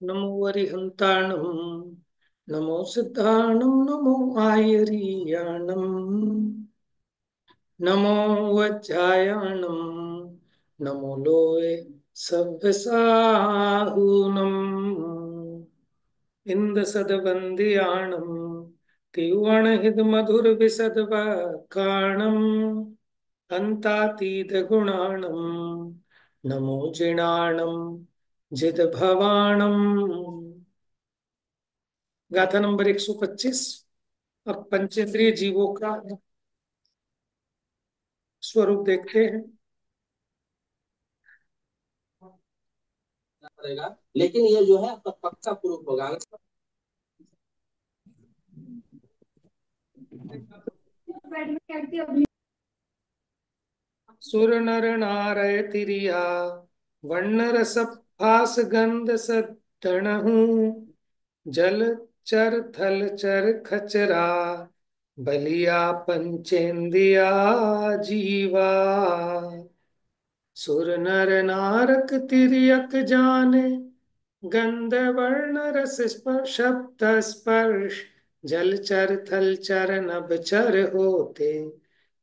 नमो वरिहन्ताणं नमो सिद्धाणं नमो आयर्याणं नमो वज्रायणं नमो लोये सव्यसाहूनम् इन्दसद्वन्द्याणं तिरुवणहितमधुरविशदवक्काणम् अन्तातीतगुणाणं नमो जिणाणं जितभवाणम्। गाथा नंबर 125। अब पंचेंद्रिय जीवों का स्वरूप देखते हैं। पड़ेगा। लेकिन ये जो है आपका पक्का प्रूफ होगा। सुर नर नारय तिरिया वर्ण रस फास गंध सदणहु जल चर थल चर खचरा बलिया पंचेंद्रिया जीवा। सुर नर नारक तिर्यक जाने गंध वर्ण रस स्पर्श शब्द स्पर्श जल चर थल चर नभ चर होते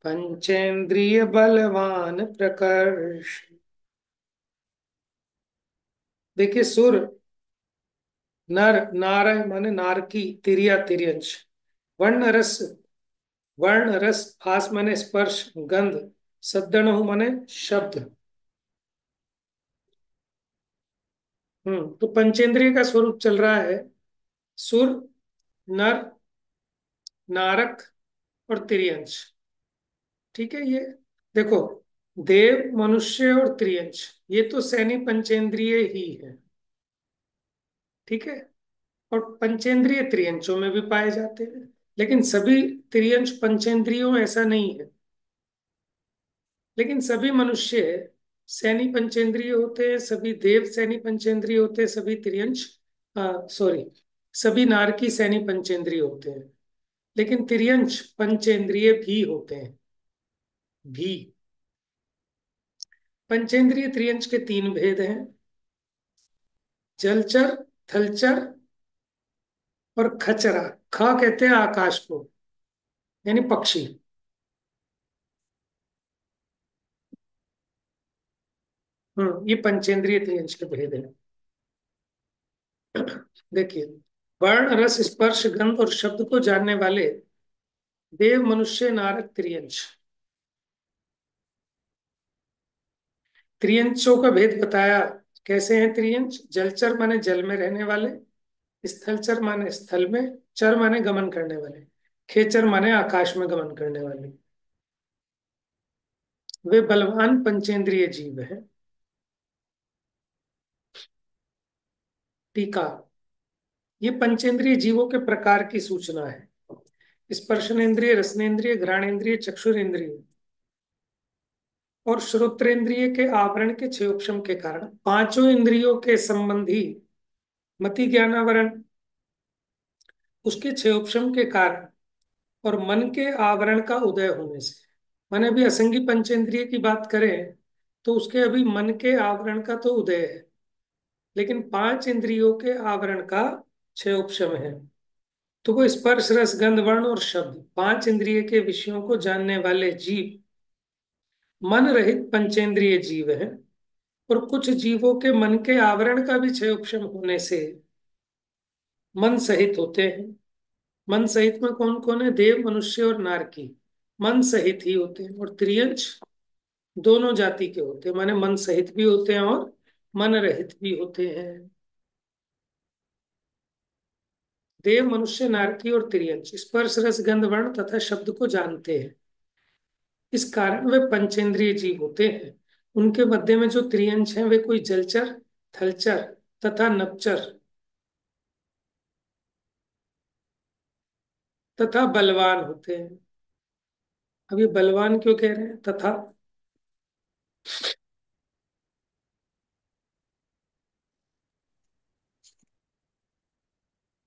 पंचेंद्रिय बलवान प्रकर्ष। देखिए, सुर नर नाराय माने नारकी तिरिया तिर्यंश वर्ण रस फास माने स्पर्श गंध सद्दणु माने शब्द। तो पंचेंद्रिय का स्वरूप चल रहा है सुर नर नारक और तिर्यंश। ठीक है, ये देखो, देव मनुष्य और त्रियंश ये तो सैनी पंचेंद्रिय ही है। ठीक है, और पंचेंद्रिय त्रियंशों में भी पाए जाते हैं, लेकिन सभी त्रियंश पंचेंद्रियों ऐसा नहीं है। लेकिन सभी मनुष्य सैनी पंचेंद्रिय होते हैं, सभी देव सैनी पंचेंद्रिय होते हैं, सभी त्रियंश सॉरी सभी नारकी सैनी पंचेंद्रिय होते हैं, लेकिन त्रियंश पंचेंद्रिय भी होते हैं। भी पंचेंद्रिय त्रियंश के तीन भेद हैं, जलचर थलचर और खचरा। ख कहते हैं आकाश को, यानी पक्षी। ये पंचेंद्रिय त्रियंश के भेद हैं। देखिए, वर्ण रस स्पर्श गंध और शब्द को जानने वाले देव मनुष्य नारक त्रियंश। त्रियंशों का भेद बताया। कैसे हैं त्रियंश? जलचर माने जल में रहने वाले, स्थलचर माने स्थल में, चर माने गमन करने वाले, खेचर माने आकाश में गमन करने वाले। वे बलवान पंचेंद्रिय जीव हैं। टीका। ये पंचेंद्रिय जीवों के प्रकार की सूचना है। स्पर्शनेन्द्रिय, रसनेन्द्रिय, घ्राणेन्द्रिय, चक्षुरेन्द्रिय और श्रोत्रेंद्रिय के आवरण के क्षयोपशम के कारण पांचों इंद्रियों के संबंधी मति ज्ञानावरण उसके क्षयोपशम के कारण और मन के आवरण का उदय होने से। माने अभी असंगी पंचेंद्रिय की बात करें तो उसके अभी मन के आवरण का तो उदय है, लेकिन पांच इंद्रियों के आवरण का क्षयोपशम है। तो वो स्पर्श रस गंध वर्ण और शब्द पांच इंद्रिय के विषयों को जानने वाले जीव मन रहित पंचेंद्रिय जीव है। और कुछ जीवों के मन के आवरण का भी क्षयोपशम होने से मन सहित होते हैं। मन सहित में कौन कौन है? देव मनुष्य और नारकी मन सहित ही होते हैं, और त्रियंश दोनों जाति के होते हैं, माने मन सहित भी होते हैं और मन रहित भी होते हैं। देव मनुष्य नारकी और त्रियंश स्पर्श रस गंध वर्ण तथा शब्द को जानते हैं, इस कारण वे पंचेंद्रिय जीव होते हैं। उनके मध्य में जो त्रियंश हैं वे कोई जलचर, थलचर तथा नभचर तथा बलवान होते हैं। अब ये बलवान क्यों कह रहे हैं तथा?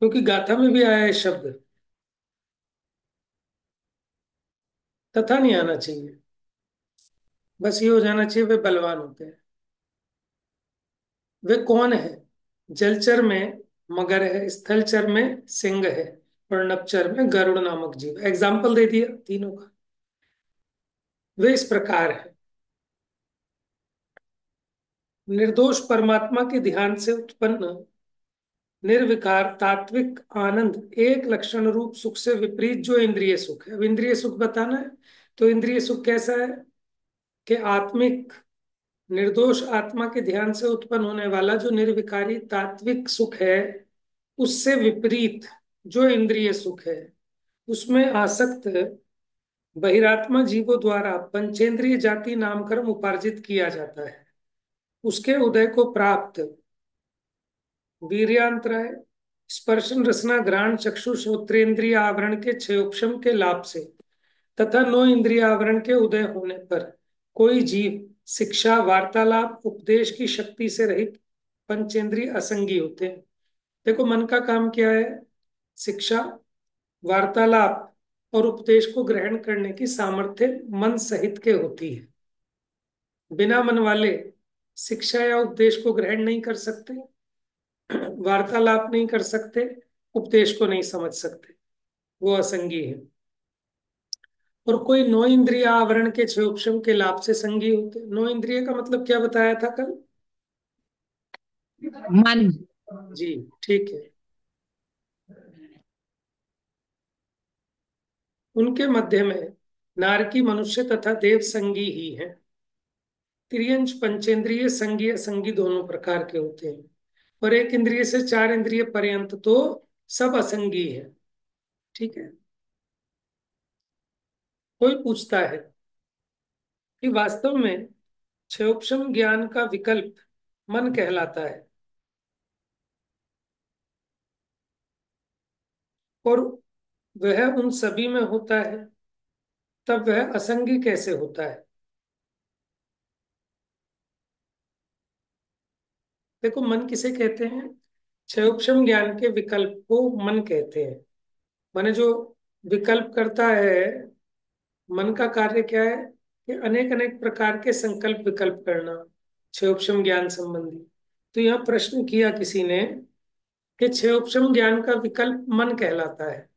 क्योंकि गाथा में भी आया है शब्द, तथा नहीं आना चाहिए, बस ये हो जाना चाहिए वे बलवान होते हैं। वे कौन है? जलचर में मगर है, स्थलचर में सिंह है, और नभचर में गरुड़ नामक जीव। एग्जाम्पल दे दिया तीनों का। वे इस प्रकार है। निर्दोष परमात्मा के ध्यान से उत्पन्न निर्विकार तात्विक आनंद एक लक्षण रूप सुख से विपरीत जो इंद्रिय सुख है। अब इंद्रिय सुख बताना है, तो इंद्रिय सुख कैसा है कि आत्मिक निर्दोष आत्मा के ध्यान से उत्पन्न होने वाला जो निर्विकारी तात्विक सुख है, उससे विपरीत जो इंद्रिय सुख है, उसमें आसक्त बहिरात्मा जीवों द्वारा पंचेंद्रिय जाति नामकर्म उपार्जित किया जाता है। उसके उदय को प्राप्त वीर्यांतराय स्पर्शन रसना घ्राण चक्षु श्रोत्रेंद्रिय आवरण के क्षयोपशम के लाभ से तथा नो इंद्रिय आवरण के उदय होने पर कोई जीव शिक्षा वार्तालाप उपदेश की शक्ति से रहित पंचेंद्रिय असंगी होते हैं। देखो, मन का काम क्या है? शिक्षा, वार्तालाप और उपदेश को ग्रहण करने की सामर्थ्य मन सहित के होती है। बिना मन वाले शिक्षा या उपदेश को ग्रहण नहीं कर सकते, वार्तालाप नहीं कर सकते, उपदेश को नहीं समझ सकते, वो असंगी है। और कोई नो इंद्रिय आवरण के क्षयोपशम के लाभ से संगी होते। नो इंद्रिय का मतलब क्या बताया था कल? मन। जी, ठीक है। उनके मध्य में नारकी मनुष्य तथा देव संगी ही है। त्रियंश पंचेंद्रिय संगी असंगी दोनों प्रकार के होते हैं, और एक इंद्रिय से चार इंद्रिय पर्यंत तो सब असंगी है। ठीक है। कोई पूछता है कि वास्तव में क्षयोपशम ज्ञान का विकल्प मन कहलाता है, और वह उन सभी में होता है, तब वह असंगी कैसे होता है? देखो, मन किसे कहते हैं? क्षयोपशम ज्ञान के विकल्प को मन कहते हैं। माने जो विकल्प करता है, मन का कार्य क्या है कि अनेक अनेक प्रकार के संकल्प विकल्प करना, क्षयोपशम ज्ञान संबंधी। तो यहाँ प्रश्न किया किसी ने कि क्षयोपशम ज्ञान का विकल्प मन कहलाता है,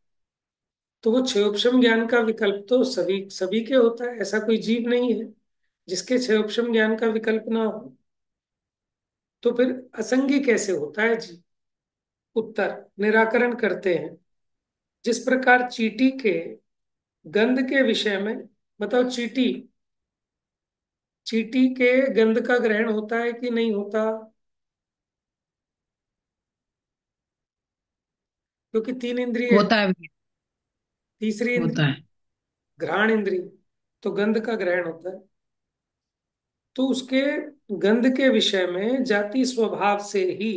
तो वो क्षयोपशम ज्ञान का विकल्प तो सभी सभी के होता है। ऐसा कोई जीव नहीं है जिसके क्षयोपशम ज्ञान का विकल्प ना हो। तो फिर असंगी कैसे होता है जी? उत्तर निराकरण करते हैं। जिस प्रकार चींटी के गंध के विषय में, बताओ, चींटी चींटी के गंध का ग्रहण होता है कि नहीं होता? क्योंकि तीन इंद्रिय है। होता है। तीसरी होता इंद्रिय है। घ्राण इंद्रिय, तो गंध का ग्रहण होता है। तो उसके गंध के विषय में जाति स्वभाव से ही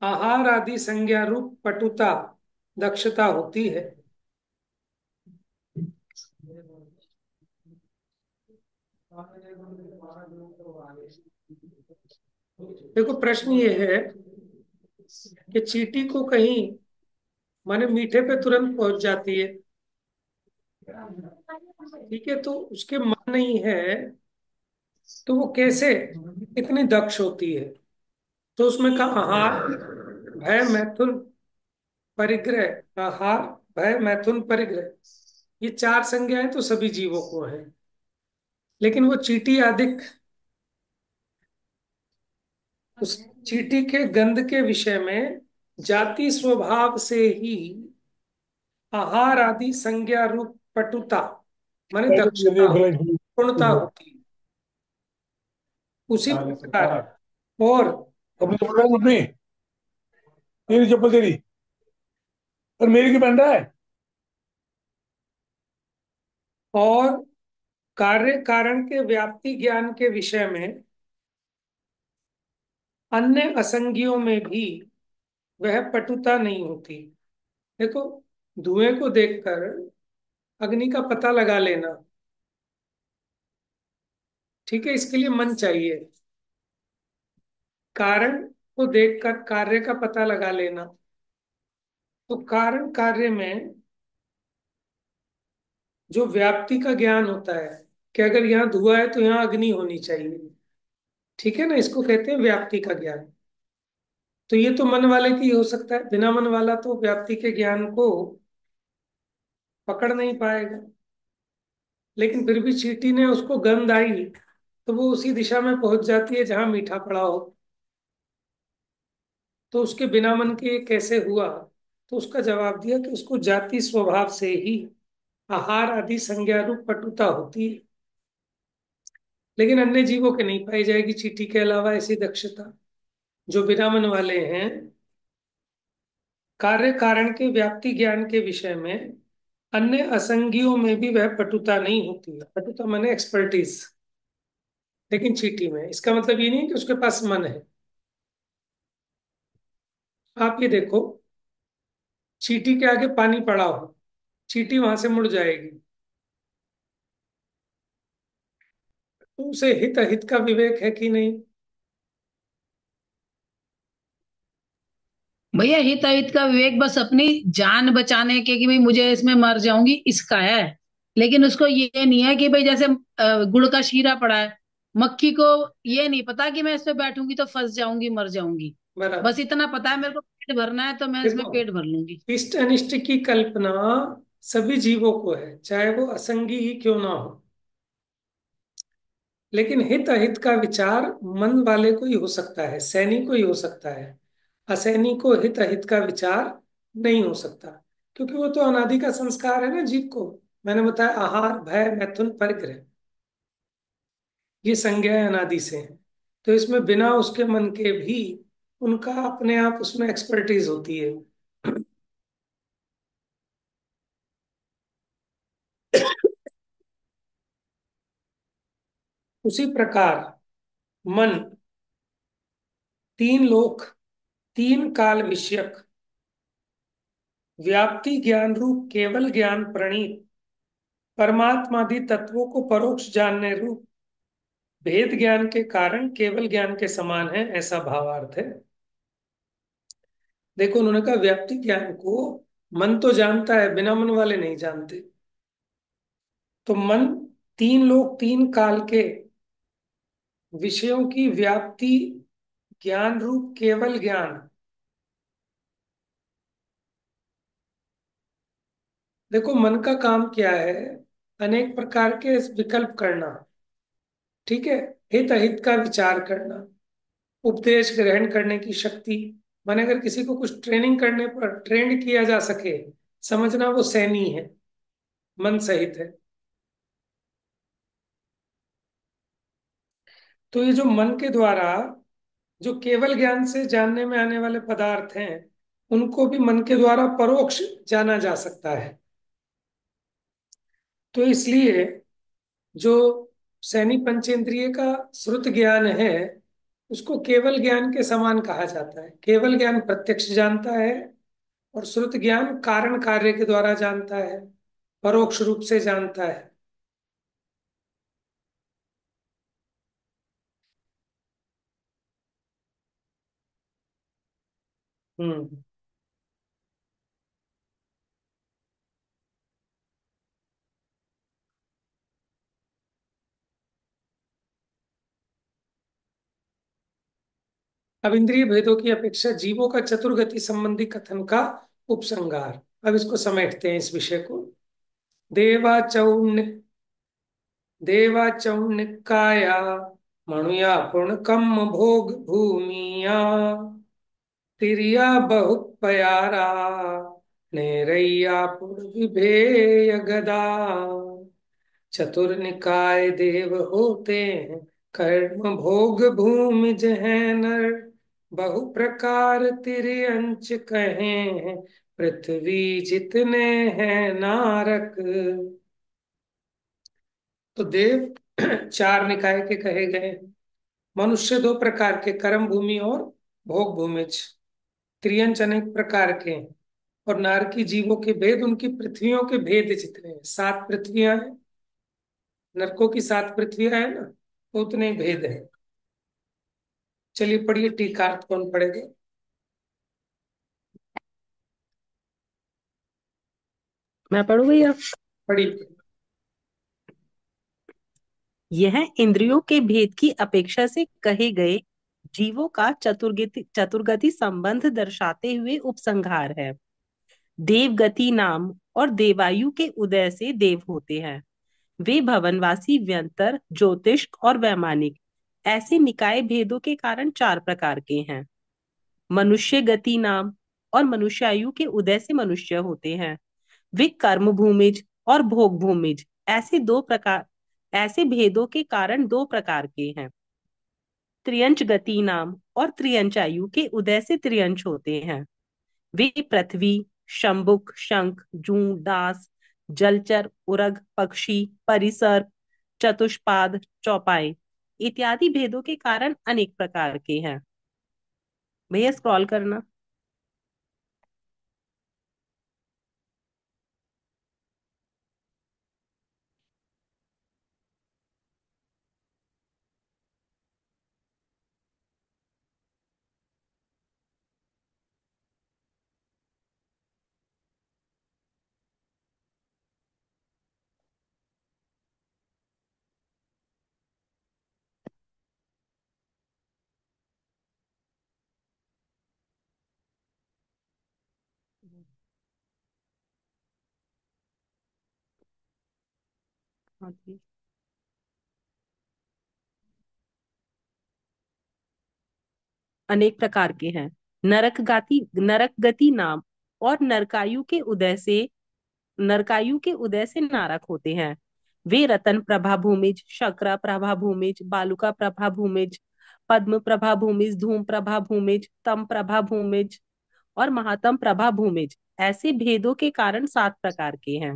आहार आदि संज्ञा रूप पटुता दक्षता होती है। देखो, प्रश्न ये है कि चींटी को कहीं माने मीठे पे तुरंत पहुंच जाती है, ठीक है, तो उसके मन नहीं है, तो वो कैसे इतनी दक्ष होती है? तो उसमें कहा आहार भय मैथुन परिग्रह, आहार भय मैथुन परिग्रह, ये चार संज्ञाएं तो सभी जीवों को हैं, लेकिन वो चींटी अधिक उस चींटी के गंध के विषय में जाति स्वभाव से ही आहार आदि संज्ञा रूप पटुता माने दक्षता पूर्णता होती है। उसी प्रकार और अपनी चप्पल पहन अपनी, तेरी चप्पल तेरी, और मेरी क्यों पहन रहा है? और कार्य कारण के व्याप्ति ज्ञान के विषय में अन्य असंगियों में भी वह पटुता नहीं होती। देखो, धुएं को देखकर अग्नि का पता लगा लेना, ठीक है, इसके लिए मन चाहिए। कारण को देखकर कार्य का पता लगा लेना, तो कारण कार्य में जो व्याप्ति का ज्ञान होता है कि अगर यहाँ धुआं है तो यहाँ अग्नि होनी चाहिए, ठीक है ना, इसको कहते हैं व्याप्ति का ज्ञान। तो ये तो मन वाले की हो सकता है, बिना मन वाला तो व्याप्ति के ज्ञान को पकड़ नहीं पाएगा। लेकिन फिर भी चींटी ने उसको गंध आई तो वो उसी दिशा में पहुंच जाती है जहां मीठा पड़ा हो। तो उसके बिना मन के ये कैसे हुआ? तो उसका जवाब दिया कि उसको जाति स्वभाव से ही आहार आदि संज्ञा रूप पटुता होती है। लेकिन अन्य जीवों के नहीं पाई जाएगी चींटी के अलावा ऐसी दक्षता। जो बिना मन वाले हैं, कार्य कारण के व्याप्ति ज्ञान के विषय में अन्य असंगियों में भी वह पटुता नहीं होती है। पटुता माने एक्सपर्टीज। लेकिन चींटी में इसका मतलब ये नहीं कि उसके पास मन है। आप ये देखो, चींटी के आगे पानी पड़ा हो, चींटी वहां से मुड़ जाएगी। तो उसे हित अहित का विवेक है कि नहीं? भैया हित अहित का विवेक बस अपनी जान बचाने के कि भाई मुझे इसमें मर जाऊंगी इसका है। लेकिन उसको ये नहीं है कि भाई जैसे गुड़ का शीरा पड़ा है, मक्खी को ये नहीं पता कि मैं इस पे बैठूंगी तो फंस जाऊंगी मर जाऊंगी। बराबर। बस इतना पता है मेरे को पेट भरना है तो मैं इसमें देखो, पेट भर लूंगी। इष्ट अनिष्ट की कल्पना सभी जीवों को है, चाहे वो असंगी ही क्यों ना हो। लेकिन हित अहित का विचार मन वाले को ही हो सकता है, सैनिक को ही हो सकता है। असैनिक को हित अहित का विचार नहीं हो सकता, क्योंकि वो तो अनादि का संस्कार है ना जीव को। मैंने बताया आहार भय मैथुन परिग्रह, ये संज्ञाएं अनादि से हैं। तो इसमें बिना उसके मन के भी उनका अपने आप उसमें एक्सपर्टीज होती है। उसी प्रकार मन तीन लोक, तीन काल विषयक व्याप्ति ज्ञान रूप केवल ज्ञान प्रणीत परमात्मादि तत्वों को परोक्ष जानने रूप भेद ज्ञान के कारण केवल ज्ञान के समान है, ऐसा भावार्थ है। देखो, उन्होंने कहा व्याप्ति ज्ञान को मन तो जानता है, बिना मन वाले नहीं जानते। तो मन तीन लोक तीन काल के विषयों की व्याप्ति ज्ञान रूप केवल ज्ञान। देखो, मन का काम क्या है? अनेक प्रकार के विकल्प करना, ठीक है, हित अहित का विचार करना, उपदेश ग्रहण करने की शक्ति। माने अगर किसी को कुछ ट्रेनिंग करने पर ट्रेंड किया जा सके, समझना वो सैनी है, मन सहित है। तो ये जो मन के द्वारा जो केवल ज्ञान से जानने में आने वाले पदार्थ हैं, उनको भी मन के द्वारा परोक्ष जाना जा सकता है। तो इसलिए जो सैनी पंचेंद्रिय का श्रुत ज्ञान है, उसको केवल ज्ञान के समान कहा जाता है। केवल ज्ञान प्रत्यक्ष जानता है और श्रुत ज्ञान कारण कार्य के द्वारा जानता है, परोक्ष रूप से जानता है। हम्म। अब इंद्रिय भेदों की अपेक्षा जीवों का चतुर्गति संबंधी कथन का उपसंहार। अब इसको समेटते हैं इस विषय को। देवाचौन देवाचौनिकाया मणुया पूर्णकम भोग भूमिया तिरिया बहुपयारा नेरैया पुर विभेय गदा। चतुर्निकाय देव होते हैं, कर्म भोग भूमि जहै नर। बहु प्रकार तिरि अंच कहे हैं, पृथ्वी जितने हैं नारक। तो देव चार निकाय के कहे गए। मनुष्य दो प्रकार के, कर्म भूमि और भोग भूमिज। त्रियंच अनेक प्रकार के हैं। और नारकी जीवों के भेद उनकी पृथ्वियों के भेद जितने हैं, सात पृथ्वियां हैं। नरकों की सात पृथ्वियां है ना, तो उतने ही भेद है। चलिए पढ़िए, टीकार्थ कौन पढ़ेगा? मैं पढ़ू भैया। पढ़िए। यह इंद्रियों के भेद की अपेक्षा से कहे गए जीवों का चतुर्गति चतुर्गति संबंध दर्शाते हुए उपसंहार है। देवगति नाम और देवायु के उदय से देव होते हैं। वे भवनवासी, व्यंतर, ज्योतिष और वैमानिक ऐसे निकाय भेदों के कारण चार प्रकार के हैं। मनुष्य गति नाम और मनुष्यायु के उदय से मनुष्य होते हैं। वे कर्म भूमिज और भोग भूमिज ऐसे भेदों के कारण दो प्रकार के हैं। त्रियंच गति नाम और त्रियंच आयु के उदय से त्रियंच होते हैं। वे पृथ्वी, शंभुक, शंख, जूं, दास, जलचर, उरग, पक्षी, परिसर, चतुष्पाद, चौपाई इत्यादि भेदों के कारण अनेक प्रकार के हैं। भैया स्क्रॉल करना। हाँ जी। अनेक प्रकार के हैं। नरक गति नाम और नरकायु के उदय से नारक होते हैं। वे रतन प्रभा भूमिज, शक्रा प्रभा भूमिज, बालुका प्रभा भूमिज, पद्म प्रभा भूमिज, धूम प्रभा भूमिज, तम प्रभा भूमिज और महातम प्रभा भूमिज ऐसे भेदों के कारण सात प्रकार के हैं।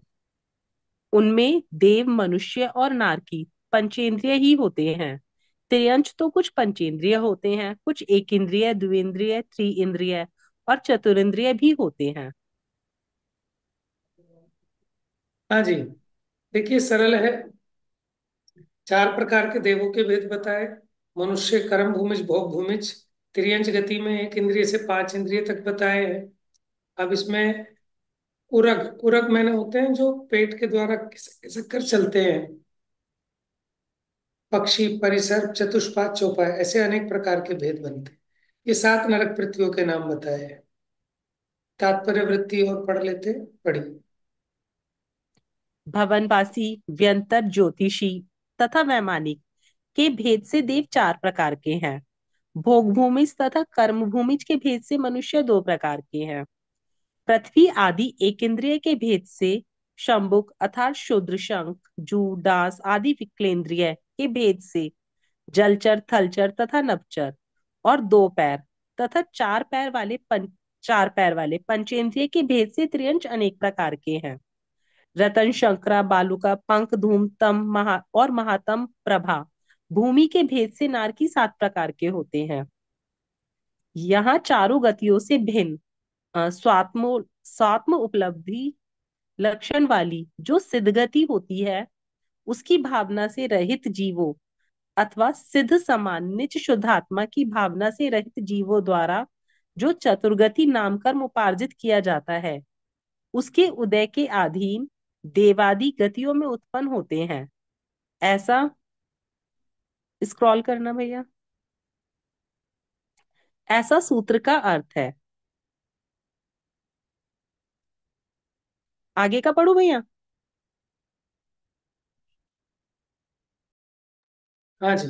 उनमें देव, मनुष्य और नारकी पंचेंद्रिय ही होते हैं। त्रियंश तो कुछ पंचेंद्रिय होते हैं, कुछ एक इंद्रिय, द्विंद्रिय, त्रि और चतुरिंद्रिय भी होते हैं। हाँ जी, देखिए सरल है। चार प्रकार के देवों के भेद बताए। मनुष्य, कर्म भूमिज, भोग भूमिज। त्रियंच गति में एक इंद्रिय से पांच इंद्रिय तक बताए हैं। अब इसमें उरग उरग मैंने होते हैं जो पेट के द्वारा खिसक खिसक कर चलते हैं। पक्षी, परिसर, चतुष्पाद, चौपाई ऐसे अनेक प्रकार के भेद बनते हैं। ये सात नरक पृथ्वियों के नाम बताए हैं। तात्पर्य वृत्ति और पढ़ लेते हैं, पढ़िए। भवनवासी, व्यंतर, ज्योतिषी तथा वैमानिक के भेद से देव चार प्रकार के हैं। भोग भूमिज तथा कर्म भूमिज के भेद से मनुष्य दो प्रकार के हैं। पृथ्वी आदि एक इंद्रिय के भेद से शंभुक अर्थात शूद्र, शंख, जू, डांस आदि विक्लेंद्रिय के भेद से जलचर, थलचर तथा नभचर और दो पैर तथा चार पैर वाले पंचेंद्रिय के भेद से त्रियंच अनेक प्रकार के हैं। रतन, शंकरा, बालुका, पंख, धूम, और महातम प्रभा भूमि के भेद से नारकी सात प्रकार के होते हैं। यहाँ चारों गतियों से भिन्न स्वात्म उपलब्धि लक्षण वाली जो सिद्धगति होती है, उसकी भावना से रहित जीवों अथवा सिद्ध समान निज शुद्धात्मा की भावना से रहित जीवों द्वारा जो चतुर्गति नाम कर्म उपार्जित किया जाता है, उसके उदय के अधीन देवादि गतियों में उत्पन्न होते हैं। ऐसा स्क्रॉल करना भैया। ऐसा सूत्र का अर्थ है। आगे का पढ़ू भैया। हाँ जी,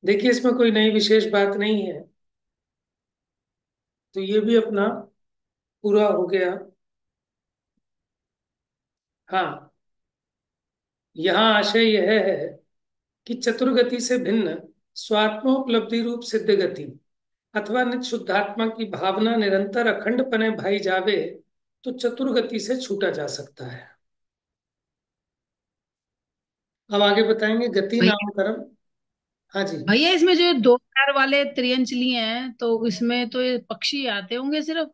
देखिए इसमें कोई नई विशेष बात नहीं है, तो ये भी अपना पूरा हो गया। हाँ, यहाँ आशय यह है कि चतुर्गति से भिन्न स्वात्मोपलब्धि रूप सिद्ध गति अथवा निज शुद्धात्मा की भावना निरंतर अखंडपने भाई जावे तो चतुर्गति से छूटा जा सकता है। अब आगे बताएंगे गति भैया नामकरण। हाँ जी, भैया इसमें जो दो पैर वाले त्रियंच लिए हैं तो इसमें तो ये पक्षी आते होंगे सिर्फ।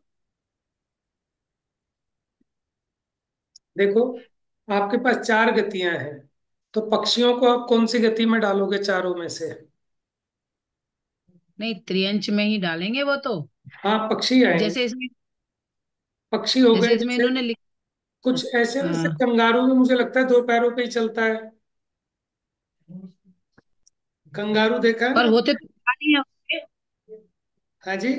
देखो आपके पास चार गतियां हैं, तो पक्षियों को आप कौन सी गति में डालोगे चारों में से? नहीं, त्रियंच में ही डालेंगे वो तो। हाँ, पक्षी आएंगे। जैसे इसमें पक्षी हो गए जैसे इसमें जैसे इन्होंने लिखा। कुछ ऐसे ना, जैसे हाँ। कंगारू भी मुझे लगता है दो पैरों पे ही चलता है। कंगारू देखा है पर ना? होते तो हाँ जी।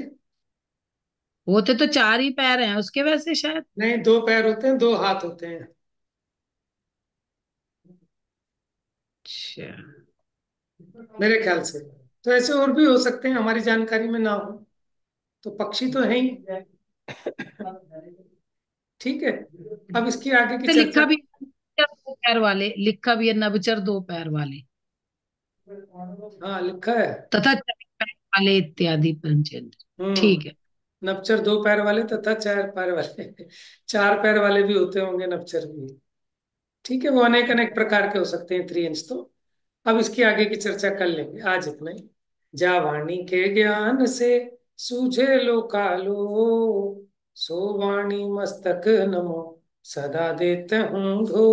होते तो चार ही पैर हैं उसके वैसे शायद। नहीं, दो पैर होते हैं, दो हाथ होते हैं। अच्छा। मेरे ख्याल से तो ऐसे और भी हो सकते हैं, हमारी जानकारी में ना हो। तो पक्षी तो है ही। ठीक है। अब इसकी आगे की तो चर्चा। लिखा भी दो पैर वाले, लिखा भी है नभचर दो पैर वाले, हाँ, लिखा है। तथा चार पैर वाले इत्यादि पंचेंद्र। ठीक हम्म। है। नपचर दो पैर वाले तथा चार पैर वाले। चार पैर वाले भी होते होंगे नपचर भी। ठीक है, वो अनेक अनेक प्रकार के हो सकते हैं, 3 इंच तो। अब इसकी आगे की चर्चा कर लेंगे, आज इतना ही। जा वाणी के ज्ञान से सूझे लो कालो, सो वाणी मस्तक नमो सदा देते हूँ धो।